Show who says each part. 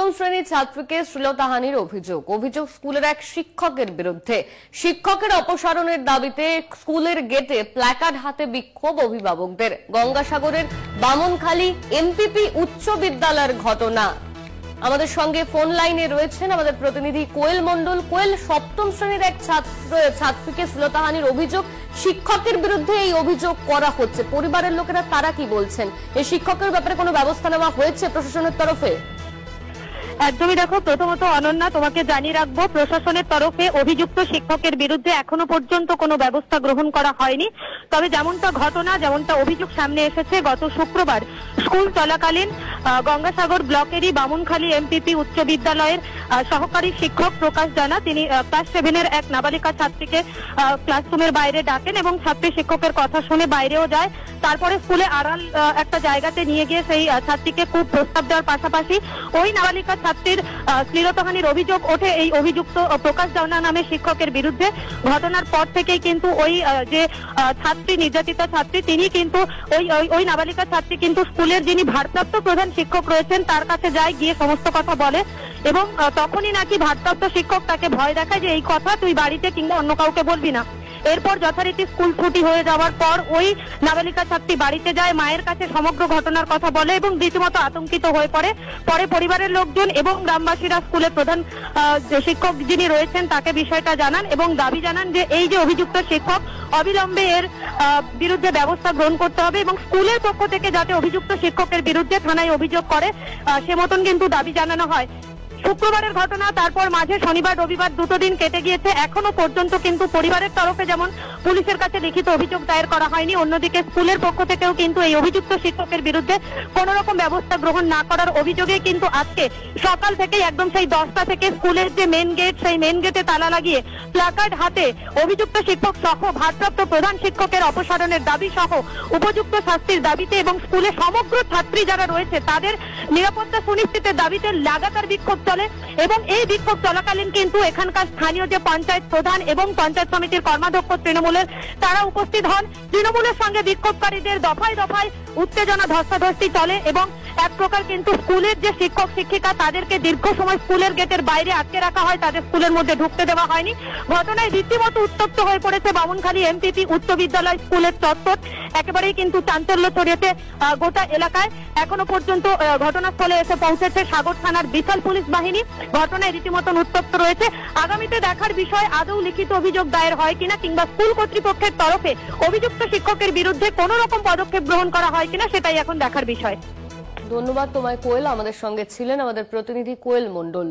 Speaker 1: সপ্তম শ্রেণীর ছাত্রীকে শ্লীলতাহানির অভিযোগ স্কুলের এক শিক্ষকের বিরুদ্ধে। শিক্ষকের অপসারণের দাবিতে স্কুলের গেটে প্ল্যাকার্ড হাতে বিক্ষোভ অভিভাবকদের। গঙ্গাসাগরের বামনখালী এমপিপি উচ্চ বিদ্যালয়ের ঘটনা। আমাদের সঙ্গে ফোন লাইনে রয়েছেন আমাদের প্রতিনিধি কোয়েল মণ্ডল। কোয়েল, সপ্তম শ্রেণীর এক ছাত্রীকে শ্লীলতাহানির অভিযোগ, শিক্ষকের বিরুদ্ধে এই অভিযোগ করা হচ্ছে। পরিবারের লোকেরা তারা কি বলছেন? এই শিক্ষকের ব্যাপারে কোনো ব্যবস্থা নেওয়া হয়েছে প্রশাসনের তরফে?
Speaker 2: একদমই দেখো, প্রথমত অনন্যা, তোমাকে জানিয়ে রাখবো, প্রশাসনের তরফে অভিযুক্ত শিক্ষকের বিরুদ্ধে এখনো পর্যন্ত কোনো ব্যবস্থা গ্রহণ করা হয়নি। তবে যেমনটা অভিযোগ সামনে এসেছে, গত শুক্রবার স্কুল চলাকালীন গঙ্গাসাগর ব্লকেরই বামনখালী এমপিপি উচ্চ বিদ্যালয়ের সহকারী শিক্ষক প্রকাশ জানা, তিনি ক্লাস 7-এর এক নাবালিকা ছাত্রীকে ক্লাসরুমের বাইরে ডাকেন এবং ছাত্রী শিক্ষকের কথা শুনে বাইরেও যায়। তারপরে স্কুলে আড়াল একটা জায়গাতে নিয়ে গিয়ে সেই ছাত্রীকে খুব প্রস্তাব দেওয়ার পাশাপাশি ওই নাবালিকা ছাত্রীর শ্লীলতাহানির অভিযোগ ওঠে এই অভিযুক্ত প্রকাশ জানা নামে শিক্ষকের বিরুদ্ধে। ঘটনার পর থেকেই কিন্তু ওই যে ছাত্রী, নির্যাতিতা ছাত্রী, তিনি কিন্তু ওই নাবালিকা ছাত্রী কিন্তু স্কুলের যিনি ভারপ্রাপ্ত প্রধান শিক্ষক রয়েছেন তার কাছে যায়, গিয়ে সমস্ত কথা বলে এবং তখনই নাকি ভারপ্রাপ্ত শিক্ষক তাকে ভয় দেখায় যে এই কথা তুই বাড়িতে কিংবা অন্য কাউকে বলবি না। এরপর যথারীতি স্কুল ছুটি হয়ে যাওয়ার পর ওই নাবালিকা ছাত্রী বাড়িতে যায়, মায়ের কাছে সমগ্র ঘটনার কথা বলে এবং রীতিমতো আতঙ্কিত হয়ে পড়ে। পরে পরিবারের লোকজন এবং গ্রামবাসীরা স্কুলের প্রধান শিক্ষক যিনি রয়েছেন তাকে বিষয়টা জানান এবং দাবি জানান যে এই যে অভিযুক্ত শিক্ষক, অবিলম্বে এর বিরুদ্ধে ব্যবস্থা গ্রহণ করতে হবে এবং স্কুলের পক্ষ থেকে যাতে অভিযুক্ত শিক্ষকের বিরুদ্ধে থানায় অভিযোগ করে সে মতন কিন্তু দাবি জানানো হয়। শুক্রবারের ঘটনা, তারপর মাঝে শনিবার রবিবার দুটো দিন কেটে গিয়েছে, এখনো পর্যন্ত কিন্তু পরিবারের তরফে যেমন পুলিশের কাছে লিখিত অভিযোগ দায়ের করা হয়নি, অন্যদিকে স্কুলের পক্ষ থেকেও কিন্তু এই অভিযুক্ত শিক্ষকের বিরুদ্ধে কোন রকম ব্যবস্থা গ্রহণ না করার অভিযোগে কিন্তু আজকে সকাল থেকে একদম সেই 10টা থেকে স্কুলের যে মেন গেট, সেই মেন গেটে তালা লাগিয়ে প্ল্যাকার্ড হাতে অভিযুক্ত শিক্ষক সহ ভারপ্রাপ্ত প্রধান শিক্ষকের অপসারণের দাবি সহ উপযুক্ত শাস্তির দাবিতে এবং স্কুলে সমগ্র ছাত্রী যারা রয়েছে তাদের নিরাপত্তা সুনিশ্চিতের দাবিতে লাগাতার বিক্ষোভ চলে এবং এই বিক্ষোভ চলাকালীন কিন্তু এখানকার স্থানীয় যে পঞ্চায়েত প্রধান এবং পঞ্চায়েত সমিতির কর্মাধ্যক্ষ তৃণমূলের তারা উপস্থিত হন। তৃণমূলের সঙ্গে বিক্ষোভকারীদের দফায় দফায় উত্তেজনা, ধস্তাধস্তি চলে এবং এক প্রকার কিন্তু স্কুলের যে শিক্ষক শিক্ষিকা তাদেরকে দীর্ঘ সময় স্কুলের গেটের বাইরে আটকে রাখা হয়, তাদের স্কুলের মধ্যে ঢুকতে দেওয়া হয়নি। ঘটনায় রীতিমতো উত্তপ্ত হয়ে পড়েছে বামনখালী এমপিপি উচ্চ বিদ্যালয় স্কুলের চত্বর। একেবারেই কিন্তু চাঞ্চল্য ছড়িয়েছে গোটা এলাকায়। এখনো পর্যন্ত ঘটনাস্থলে এসে পৌঁছেছে সাগর থানার বিশাল পুলিশ বাহিনী। ঘটনায় রীতিমতন উত্তপ্ত রয়েছে। আগামীতে দেখার বিষয় আদৌ লিখিত অভিযোগ দায়ের হয় কিনা কিংবা স্কুল কর্তৃপক্ষের তরফে অভিযুক্ত শিক্ষকের বিরুদ্ধে কোন রকম পদক্ষেপ গ্রহণ করা হয় কিনা সেটাই এখন দেখার বিষয়।
Speaker 1: ধন্যবাদ তোমায় কোয়েল, আমাদের সঙ্গে ছিলেন আমাদের প্রতিনিধি কোয়েল মণ্ডল।